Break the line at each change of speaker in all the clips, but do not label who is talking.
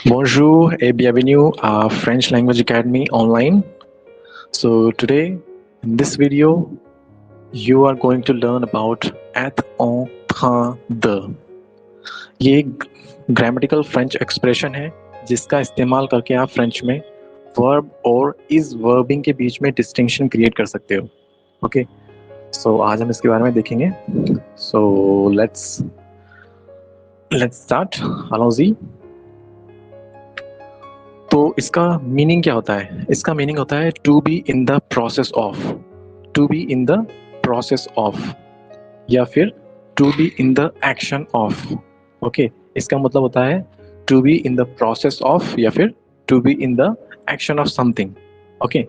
Bonjour et bienvenue à French Language Academy online. So today in this video you are going to learn about être, en, train, de. ये एक grammatical French expression है जिसका इस्तेमाल करके आप French में verb और इज वर्बिंग के बीच में डिस्टिंक्शन क्रिएट कर सकते हो. ओके, सो आज हम इसके बारे में देखेंगे. So let's start. अलाउजी. तो इसका मीनिंग क्या होता है? इसका मीनिंग होता है to be in the process of, to be in the process of, या फिर to be in the action of. Okay, इसका मतलब होता है to be in the process of या फिर to be in the action of something. Okay,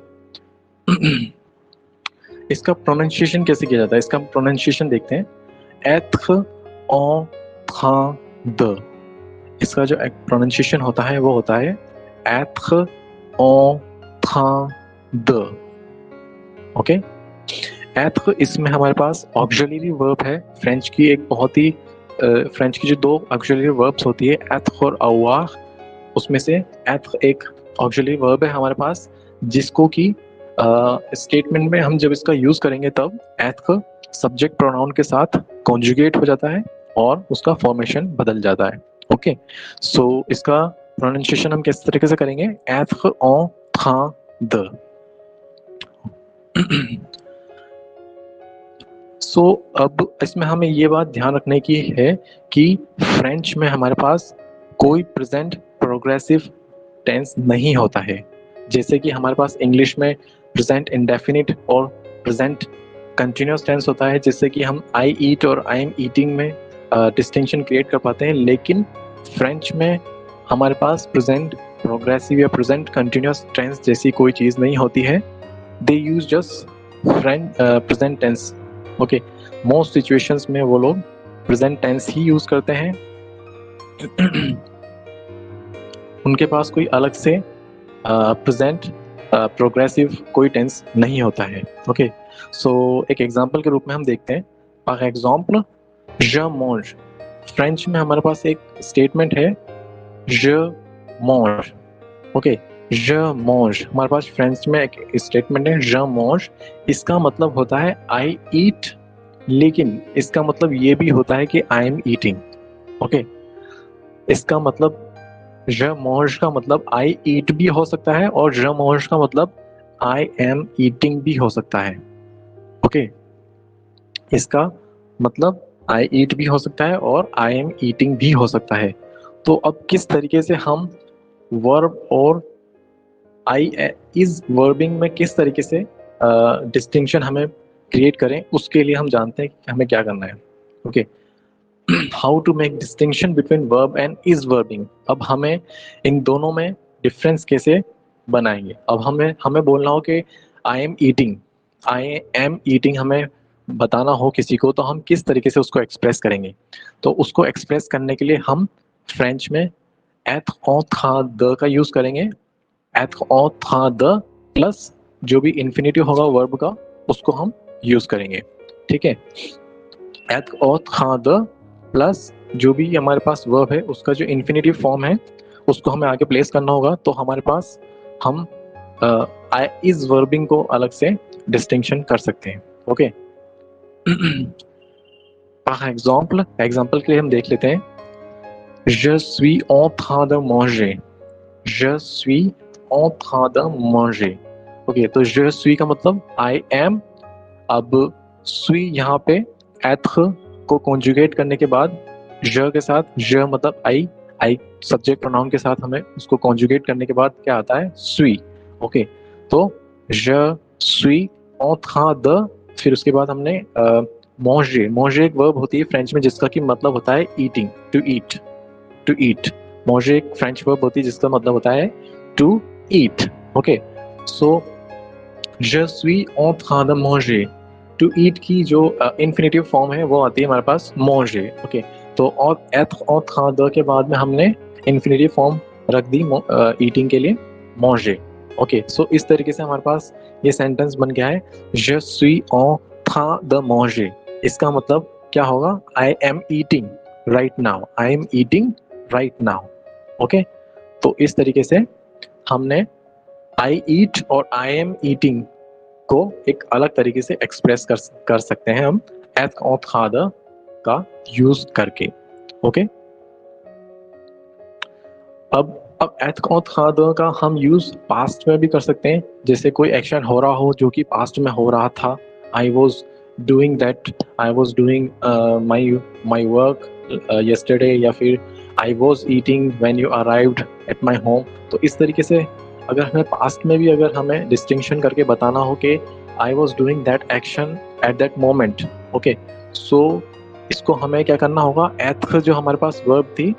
इसका pronunciation कैसे किया जाता है? इसका प्रोनाउंसिएशन देखते हैं. être, en, train, de. इसका जो प्रोनाउंसिएशन होता है वो होता है être, en, train, de. Okay, être इसमें हमारे पास ऑक्सिलरी वर्ब है. फ्रेंच की एक बहुत ही फ्रेंच की जो दो ऑक्सिलरी वर्ब्स होती है être और avoir, उसमें से être एक ऑक्सिलरी वर्ब है हमारे पास जिसको कि स्टेटमेंट में हम जब इसका यूज करेंगे तब être सब्जेक्ट प्रोनाउन के साथ कॉन्जुगेट हो जाता है और उसका फॉर्मेशन बदल जाता है. ओके, सो इसका प्रोनाउंसिएशन हम किस तरीके से करेंगे? être, en, train, de. सो अब इसमें हमें ये बात ध्यान रखने की है कि फ्रेंच में हमारे पास कोई प्रेजेंट प्रोग्रेसिव टेंस नहीं होता है, जैसे कि हमारे पास इंग्लिश में प्रेजेंट इंडेफिनिट और प्रेजेंट कंटिन्यूअस टेंस होता है, जिससे कि हम आई ईट और आई एम ईटिंग में डिस्टिंक्शन क्रिएट कर पाते हैं. लेकिन फ्रेंच में हमारे पास प्रेजेंट प्रोग्रेसिव या प्रेजेंट कंटिन्यूअस टेंस जैसी कोई चीज़ नहीं होती है. They use just present tense. Okay, most situations में वो लोग प्रेजेंट टेंस ही यूज करते हैं. उनके पास कोई अलग से प्रेजेंट प्रोग्रेसिव कोई टेंस नहीं होता है. ओके, सो एक एग्जांपल के रूप में हम देखते हैं. For example, je mange. French में हमारे पास एक स्टेटमेंट है je mange. Okay, je mange हमारे पास फ्रेंच में एक स्टेटमेंट है je mange. इसका मतलब होता है आई ईट, लेकिन इसका मतलब ये भी होता है कि आई एम ईटिंग. ओके, इसका मतलब je mange का मतलब आई ईट भी हो सकता है और je mange का मतलब आई एम ईटिंग भी हो सकता है. ओके, इसका मतलब आई ईट भी हो सकता है और आई एम ईटिंग भी हो सकता है. तो अब किस तरीके से हम वर्ब और आई इज वर्बिंग में किस तरीके से डिस्टिंक्शन हमें क्रिएट करें, उसके लिए हम जानते हैं कि हमें क्या करना है. Okay, how to make distinction between verb and is verbing. अब हमें इन दोनों में डिफरेंस कैसे बनाएंगे? अब हमें बोलना हो कि आई am eating, I am eating हमें बताना हो किसी को, तो हम किस तरीके से उसको एक्सप्रेस करेंगे? तो उसको एक्सप्रेस करने के लिए हम फ्रेंच में être, en, train, de का यूज करेंगे. être, en, train, de plus जो भी इन्फिनिटिव होगा वर्ब का उसको हम यूज करेंगे. ठीक है, être, en, train, de plus जो भी हमारे पास वर्ब है उसका जो इन्फिनिटिव फॉर्म है उसको हमें आगे प्लेस करना होगा. तो हमारे पास हम इज वर्बिंग को अलग से डिस्टिंक्शन कर सकते हैं. ओके, एग्जाम्पल के लिए हम देख लेते हैं. Je suis en train de manger. Je suis en train de manger. Okay, तो je suis का मतलब I am. अब suis यहाँ पे être को कॉन्जुगेट करने के बाद je के साथ je मतलब I सब्जेक्ट प्रोनाउन के साथ हमें उसको कॉन्जुगेट करने के बाद क्या आता है? suis. ओके, तो je suis en train de, फिर उसके बाद हमने manger. manger एक वर्ब होती है फ्रेंच में जिसका कि मतलब होता है eating, to eat. To eat. manger एक फ्रेंच वर्ब होती है जिसका मतलब होता है to eat. Okay, so je suis en train de manger. To eat की जो इन्फिनिटिव फॉर्म है वो आती है हमारे पास manger. ओके, तो और être, en train de के बाद में हमने इन्फिनिटिव फॉर्म रख दी ईटिंग के लिए manger. ओके, सो इस तरीके से हमारे पास ये सेंटेंस बन गया है je suis en train de manger. इसका मतलब क्या होगा? I am eating right now. I am eating right now. Okay, तो इस तरीके से हमने आई ईट और आई एम ईटिंग को एक अलग तरीके से एक्सप्रेस कर सकते हैं हम एथ ऑथ खादा का यूज करके। ओके, अब एथ ऑथ खादा का हम यूज पास्ट में भी कर सकते हैं। जैसे कोई एक्शन हो रहा हो जो कि पास्ट में हो रहा था, आई was doing that, I was doing my work yesterday, या फिर I was eating when you arrived at my home. तो इस तरीके से अगर हमें पास्ट में भी अगर हमें डिस्टिंक्शन करके बताना हो कि I was doing that action at that moment, okay, so इसको हमें क्या करना होगा, एथ जो हमारे पास वर्ब थी,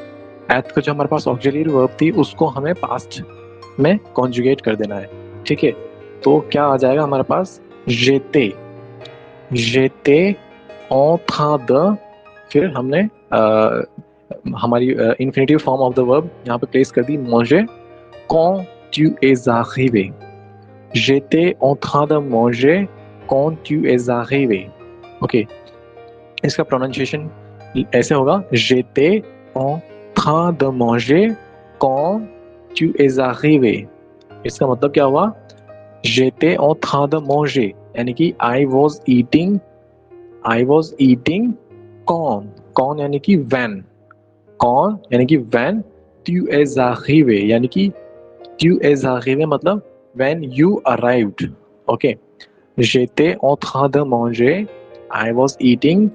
एथ जो हमारे पास ऑक्सिलरी वर्ब थी, उसको हमें पास्ट में कॉन्जुगेट कर देना है। ठीक है, तो क्या आ जाएगा हमारे पास, जेते, जेते ऑन था द, फिर हमने हमारी infinitive form of the verb यहाँ पे प्लेस कर दी, manger quand tu es arrivé, j'étais en train de manger quand tu es arrivé। Okay, इसका प्रोनाउंसिएशन ऐसे होगा, j'étais en train de manger quand tu es arrivé। इसका मतलब क्या हुआ, j'étais en train de manger यानी कि I was eating कौन यानी कि when, कौन यानी कि when tu es arrivé यानी कि tu es arrivé मतलब when you arrived। Okay, j'étais en train de manger, I was eating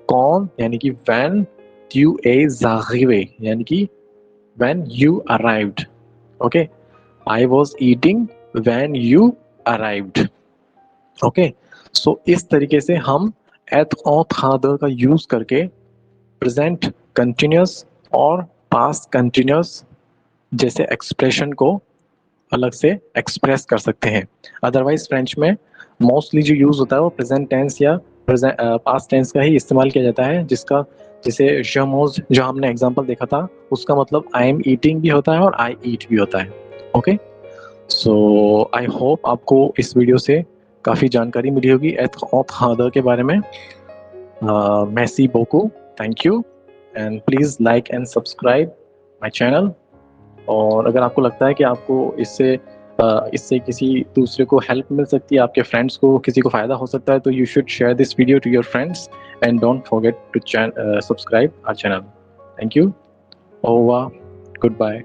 कौन यानी कि when tu es arrivé यानी कि when you arrived। Okay, I was eating when you arrived। Okay, so इस तरीके से हम एथ ऑथ खादर का यूज करके प्रेजेंट कंटिन्यूस और पास्ट कंटिन्यूस जैसे एक्सप्रेशन को अलग से एक्सप्रेस कर सकते हैं। अदरवाइज फ्रेंच में मोस्टली जो यूज होता है वो प्रेजेंट टेंस या पास्ट टेंस का ही इस्तेमाल किया जाता है, जिसका जैसे जमोज जो हमने एग्जांपल देखा था, उसका मतलब आई एम ईटिंग भी होता है और आई ईट भी होता है। ओके, सो आई होप आपको इस वीडियो से काफ़ी जानकारी मिली होगी एथ ऑथ खादर के बारे में। मैसी बोकू, thank you, and please like and subscribe my channel. और अगर आपको लगता है कि आपको इससे किसी दूसरे को हेल्प मिल सकती है, आपके फ्रेंड्स को किसी को फ़ायदा हो सकता है, तो you should share this video to your friends and don't forget to subscribe our channel. Thank you, over, good bye.